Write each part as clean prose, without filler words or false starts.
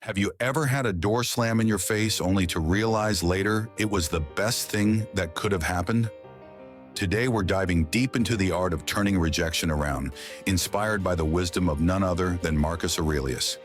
Have you ever had a door slam in your face only to realize later it was the best thing that could have happened? Today we're diving deep into the art of turning rejection around, inspired by the wisdom of none other than Marcus Aurelius.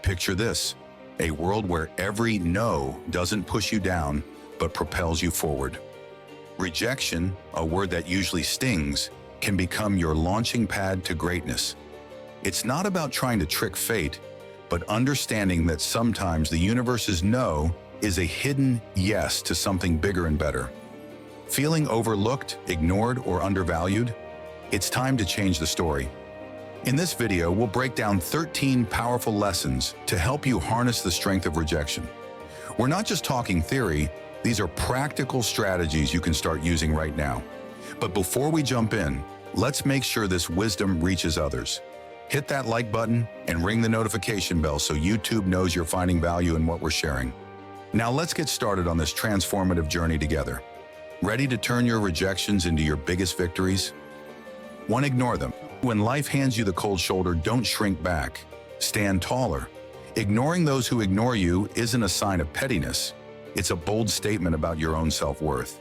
Picture this, a world where every no doesn't push you down, but propels you forward. Rejection, a word that usually stings, can become your launching pad to greatness. It's not about trying to trick fate, but understanding that sometimes the universe's no is a hidden yes to something bigger and better. Feeling overlooked, ignored, or undervalued? It's time to change the story. In this video, we'll break down 13 powerful lessons to help you harness the strength of rejection. We're not just talking theory, these are practical strategies you can start using right now. But before we jump in, let's make sure this wisdom reaches others. Hit that like button and ring the notification bell so YouTube knows you're finding value in what we're sharing. Now let's get started on this transformative journey together. Ready to turn your rejections into your biggest victories? 1. Ignore them. When life hands you the cold shoulder, don't shrink back. Stand taller. Ignoring those who ignore you isn't a sign of pettiness. It's a bold statement about your own self-worth.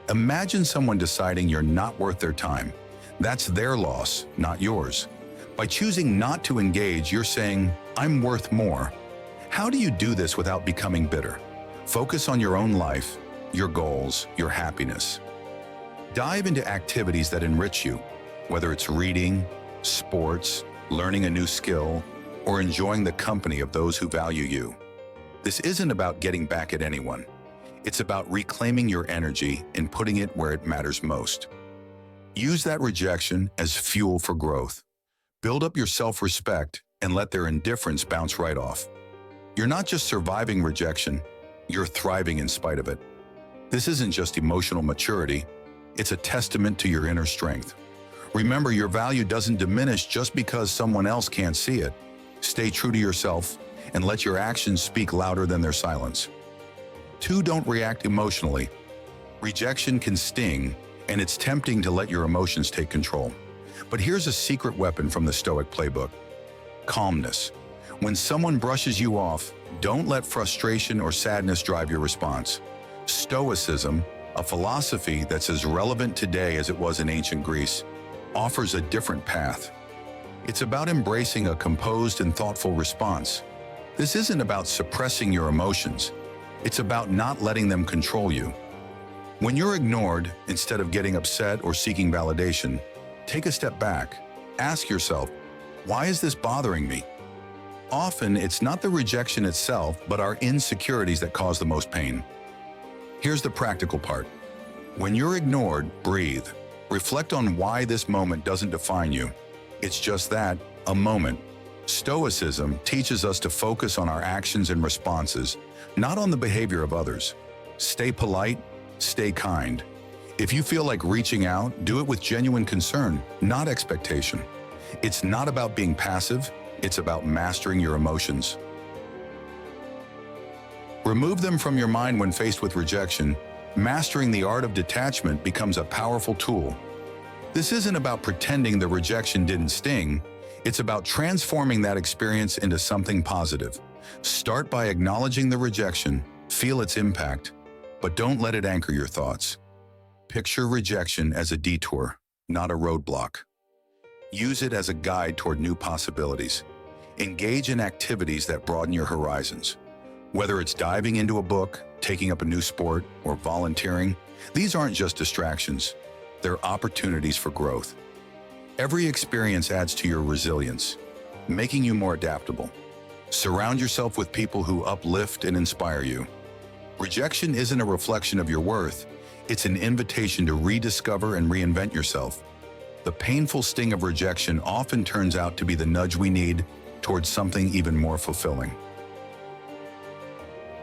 Imagine someone deciding you're not worth their time. That's their loss, not yours. By choosing not to engage, you're saying, I'm worth more. How do you do this without becoming bitter? Focus on your own life, your goals, your happiness. Dive into activities that enrich you, whether it's reading, sports, learning a new skill, or enjoying the company of those who value you. This isn't about getting back at anyone. It's about reclaiming your energy and putting it where it matters most. Use that rejection as fuel for growth. Build up your self-respect and let their indifference bounce right off. You're not just surviving rejection, you're thriving in spite of it. This isn't just emotional maturity, it's a testament to your inner strength. Remember, your value doesn't diminish just because someone else can't see it. Stay true to yourself and let your actions speak louder than their silence. 2. Don't react emotionally. Rejection can sting, and it's tempting to let your emotions take control. But here's a secret weapon from the Stoic playbook: calmness. When someone brushes you off, don't let frustration or sadness drive your response. Stoicism, a philosophy that's as relevant today as it was in ancient Greece, offers a different path. It's about embracing a composed and thoughtful response. This isn't about suppressing your emotions. It's about not letting them control you. When you're ignored, instead of getting upset or seeking validation, take a step back. Ask yourself, why is this bothering me? Often, it's not the rejection itself, but our insecurities that cause the most pain. Here's the practical part. When you're ignored, breathe. Reflect on why this moment doesn't define you. It's just that, a moment. Stoicism teaches us to focus on our actions and responses, not on the behavior of others. Stay polite, stay kind. If you feel like reaching out, do it with genuine concern, not expectation. It's not about being passive, it's about mastering your emotions. Remove them from your mind when faced with rejection. Mastering the art of detachment becomes a powerful tool. This isn't about pretending the rejection didn't sting, it's about transforming that experience into something positive. Start by acknowledging the rejection, feel its impact, but don't let it anchor your thoughts. Picture rejection as a detour, not a roadblock. Use it as a guide toward new possibilities. Engage in activities that broaden your horizons. Whether it's diving into a book, taking up a new sport, or volunteering, these aren't just distractions. They're opportunities for growth. Every experience adds to your resilience, making you more adaptable. Surround yourself with people who uplift and inspire you. Rejection isn't a reflection of your worth. It's an invitation to rediscover and reinvent yourself. The painful sting of rejection often turns out to be the nudge we need towards something even more fulfilling.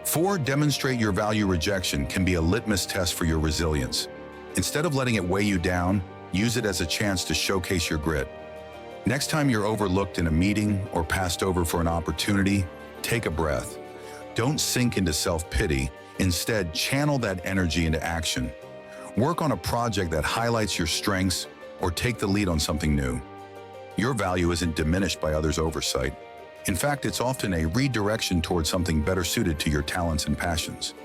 4. Demonstrate your value. Rejection can be a litmus test for your resilience. Instead of letting it weigh you down, use it as a chance to showcase your grit. Next time you're overlooked in a meeting or passed over for an opportunity, take a breath. Don't sink into self-pity. Instead, channel that energy into action. Work on a project that highlights your strengths or take the lead on something new. Your value isn't diminished by others' oversight. In fact, it's often a redirection towards something better suited to your talents and passions.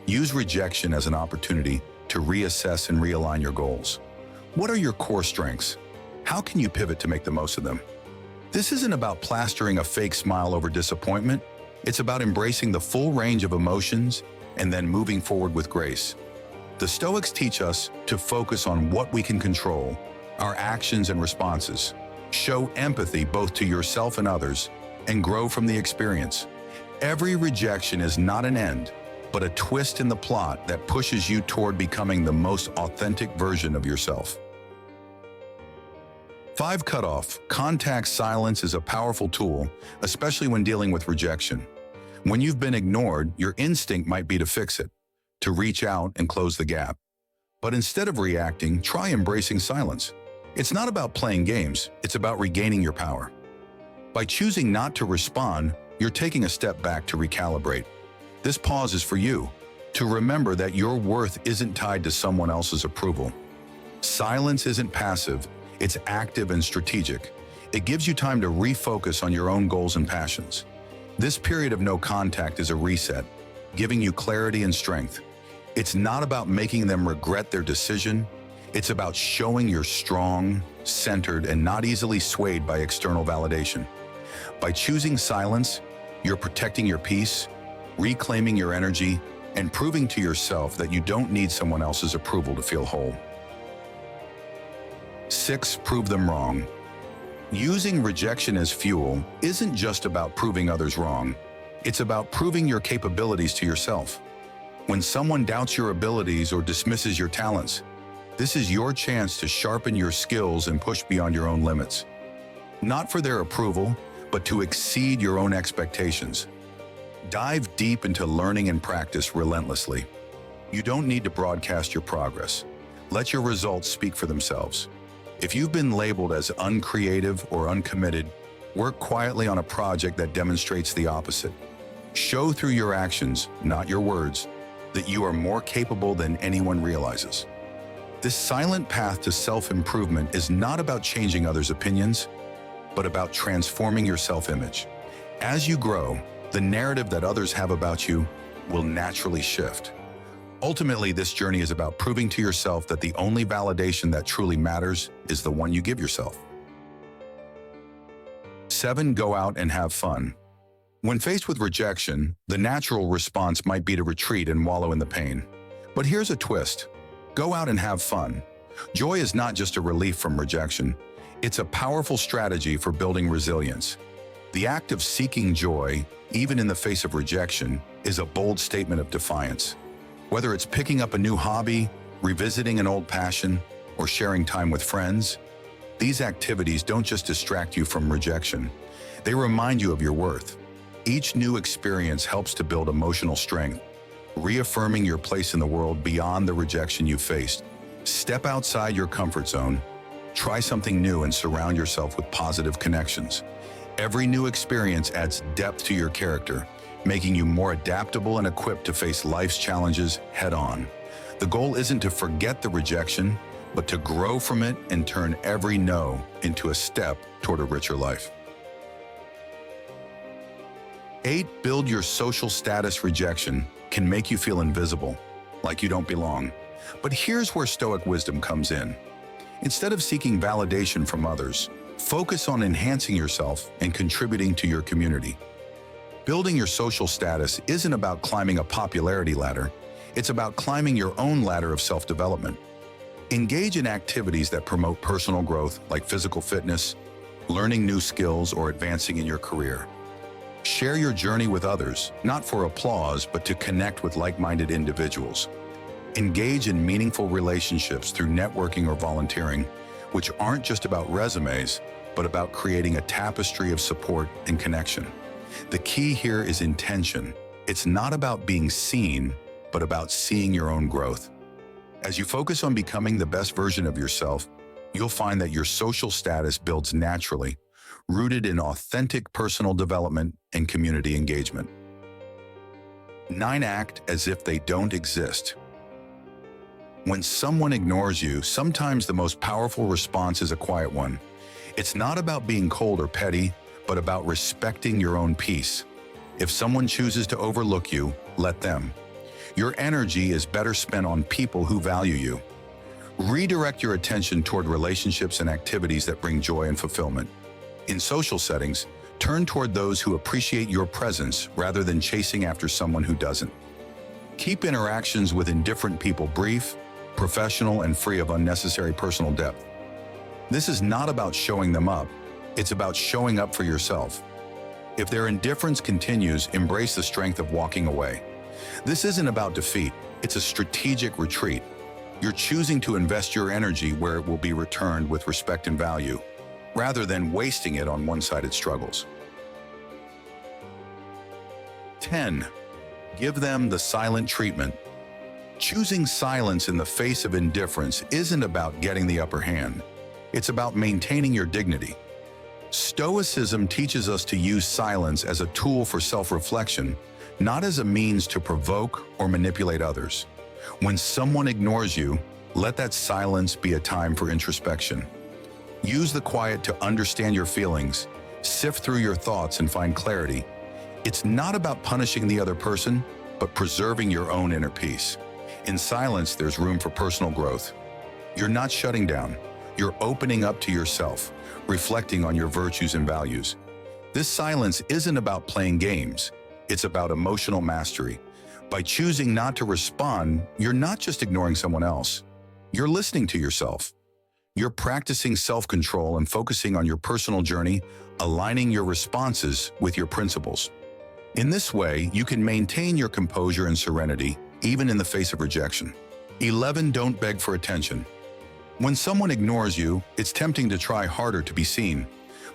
Use rejection as an opportunity to reassess and realign your goals. What are your core strengths? How can you pivot to make the most of them? This isn't about plastering a fake smile over disappointment. It's about embracing the full range of emotions and then moving forward with grace. The Stoics teach us to focus on what we can control, our actions and responses. Show empathy both to yourself and others, and grow from the experience. Every rejection is not an end, but a twist in the plot that pushes you toward becoming the most authentic version of yourself. 5. Cutoff. Contact silence is a powerful tool, especially when dealing with rejection. When you've been ignored, your instinct might be to fix it, to reach out and close the gap. But instead of reacting, try embracing silence. It's not about playing games, it's about regaining your power. By choosing not to respond, you're taking a step back to recalibrate. This pause is for you, to remember that your worth isn't tied to someone else's approval. Silence isn't passive, it's active and strategic. It gives you time to refocus on your own goals and passions. This period of no contact is a reset, giving you clarity and strength. It's not about making them regret their decision. It's about showing you're strong, centered, and not easily swayed by external validation. By choosing silence, you're protecting your peace, reclaiming your energy, and proving to yourself that you don't need someone else's approval to feel whole. 6. Prove them wrong. Using rejection as fuel isn't just about proving others wrong. It's about proving your capabilities to yourself. When someone doubts your abilities or dismisses your talents, this is your chance to sharpen your skills and push beyond your own limits. Not for their approval, but to exceed your own expectations. Dive deep into learning and practice relentlessly. You don't need to broadcast your progress. Let your results speak for themselves. If you've been labeled as uncreative or uncommitted, work quietly on a project that demonstrates the opposite. Show through your actions, not your words, that you are more capable than anyone realizes. This silent path to self-improvement is not about changing others' opinions, but about transforming your self-image. As you grow, the narrative that others have about you will naturally shift. Ultimately, this journey is about proving to yourself that the only validation that truly matters is the one you give yourself. 7. Go out and have fun. When faced with rejection, the natural response might be to retreat and wallow in the pain. But here's a twist. Go out and have fun. Joy is not just a relief from rejection. It's a powerful strategy for building resilience. The act of seeking joy, even in the face of rejection, is a bold statement of defiance. Whether it's picking up a new hobby, revisiting an old passion, or sharing time with friends, these activities don't just distract you from rejection. They remind you of your worth. Each new experience helps to build emotional strength, reaffirming your place in the world beyond the rejection you faced. Step outside your comfort zone, try something new, and surround yourself with positive connections. Every new experience adds depth to your character, making you more adaptable and equipped to face life's challenges head-on. The goal isn't to forget the rejection, but to grow from it and turn every no into a step toward a richer life. 8. Build your social status. Rejection can make you feel invisible, like you don't belong. But here's where Stoic wisdom comes in. Instead of seeking validation from others, focus on enhancing yourself and contributing to your community. Building your social status isn't about climbing a popularity ladder. It's about climbing your own ladder of self-development. Engage in activities that promote personal growth, like physical fitness, learning new skills, or advancing in your career. Share your journey with others, not for applause, but to connect with like-minded individuals. Engage in meaningful relationships through networking or volunteering, which aren't just about resumes, but about creating a tapestry of support and connection. The key here is intention. It's not about being seen, but about seeing your own growth. As you focus on becoming the best version of yourself, you'll find that your social status builds naturally, rooted in authentic personal development and community engagement. 9. Act as if they don't exist. When someone ignores you, sometimes the most powerful response is a quiet one. It's not about being cold or petty, but about respecting your own peace. If someone chooses to overlook you, let them. Your energy is better spent on people who value you. Redirect your attention toward relationships and activities that bring joy and fulfillment. In social settings, turn toward those who appreciate your presence rather than chasing after someone who doesn't. Keep interactions with indifferent people brief, professional, and free of unnecessary personal depth. This is not about showing them up, it's about showing up for yourself. If their indifference continues, embrace the strength of walking away. This isn't about defeat, it's a strategic retreat. You're choosing to invest your energy where it will be returned with respect and value, rather than wasting it on one-sided struggles. 10. Give them the silent treatment. Choosing silence in the face of indifference isn't about getting the upper hand. It's about maintaining your dignity. Stoicism teaches us to use silence as a tool for self-reflection, not as a means to provoke or manipulate others. When someone ignores you, let that silence be a time for introspection. Use the quiet to understand your feelings, sift through your thoughts, and find clarity. It's not about punishing the other person, but preserving your own inner peace. In silence, there's room for personal growth. You're not shutting down. You're opening up to yourself, reflecting on your virtues and values. This silence isn't about playing games. It's about emotional mastery. By choosing not to respond, you're not just ignoring someone else. You're listening to yourself. You're practicing self-control and focusing on your personal journey, aligning your responses with your principles. In this way, you can maintain your composure and serenity, even in the face of rejection. 11. Don't beg for attention. When someone ignores you, it's tempting to try harder to be seen,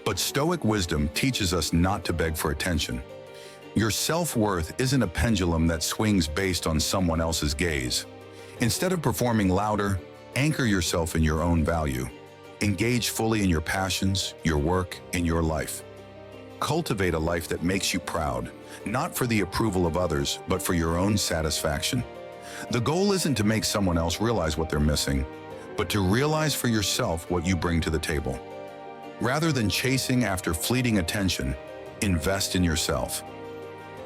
but Stoic wisdom teaches us not to beg for attention. Your self-worth isn't a pendulum that swings based on someone else's gaze. Instead of performing louder, anchor yourself in your own value. Engage fully in your passions, your work, and your life. Cultivate a life that makes you proud, not for the approval of others, but for your own satisfaction. The goal isn't to make someone else realize what they're missing, but to realize for yourself what you bring to the table. Rather than chasing after fleeting attention, invest in yourself.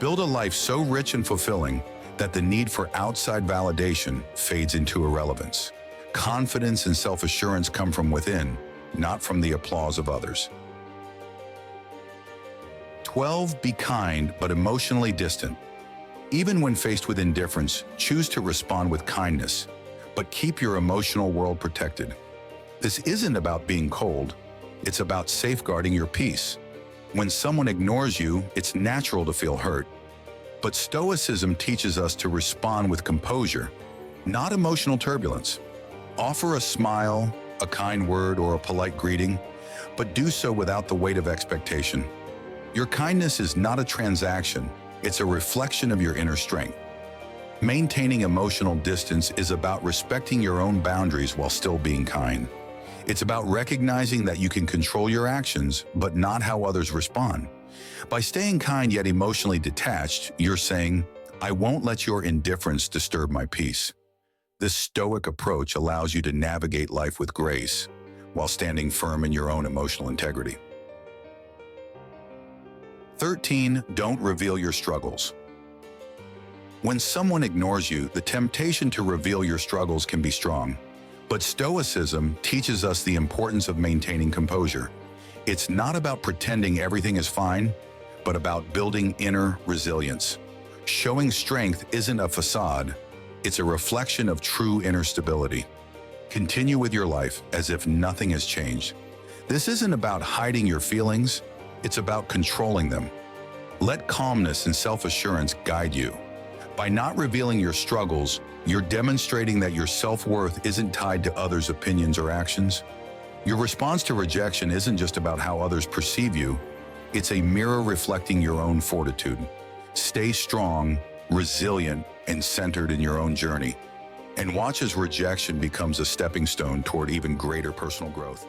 Build a life so rich and fulfilling that the need for outside validation fades into irrelevance. Confidence and self-assurance come from within, not from the applause of others. 12. Be kind but emotionally distant. Even when faced with indifference, choose to respond with kindness, but keep your emotional world protected. This isn't about being cold, it's about safeguarding your peace. When someone ignores you, it's natural to feel hurt. But Stoicism teaches us to respond with composure, not emotional turbulence. Offer a smile, a kind word, or a polite greeting, but do so without the weight of expectation. Your kindness is not a transaction, it's a reflection of your inner strength. Maintaining emotional distance is about respecting your own boundaries while still being kind. It's about recognizing that you can control your actions, but not how others respond. By staying kind yet emotionally detached, you're saying, I won't let your indifference disturb my peace. This stoic approach allows you to navigate life with grace, while standing firm in your own emotional integrity. 13. Don't reveal your struggles. When someone ignores you, the temptation to reveal your struggles can be strong. But Stoicism teaches us the importance of maintaining composure. It's not about pretending everything is fine, but about building inner resilience. Showing strength isn't a facade, it's a reflection of true inner stability. Continue with your life as if nothing has changed. This isn't about hiding your feelings, it's about controlling them. Let calmness and self-assurance guide you. By not revealing your struggles, you're demonstrating that your self-worth isn't tied to others' opinions or actions. Your response to rejection isn't just about how others perceive you, it's a mirror reflecting your own fortitude. Stay strong, resilient, and centered in your own journey, and watch as rejection becomes a stepping stone toward even greater personal growth.